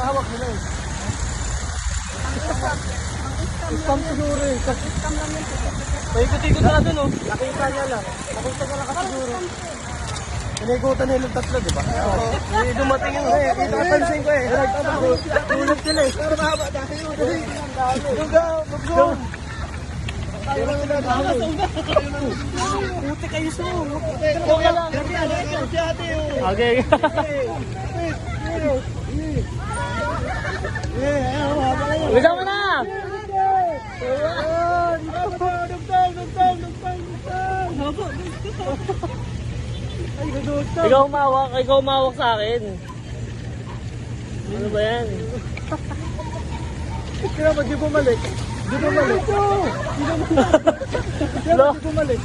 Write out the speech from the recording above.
hawak nila eh. Scam siguro eh. Scam lang yun. Paikot-ikot na dun oh. Nakita niya lang. Nakita niya lang kasi siguro. Pinigutan nila yung tatlo, di ba? Oo. Hindi dumating yung eh. Napansin ko eh. Tulad sila eh. Pero mahaba dahil yun. Go! Puti kayo sa okay. Ligaw mo na! Ikaw umawak sa akin. Ano ba yan? Kaya ba di bumalik? Di bumalik. Di bumalik.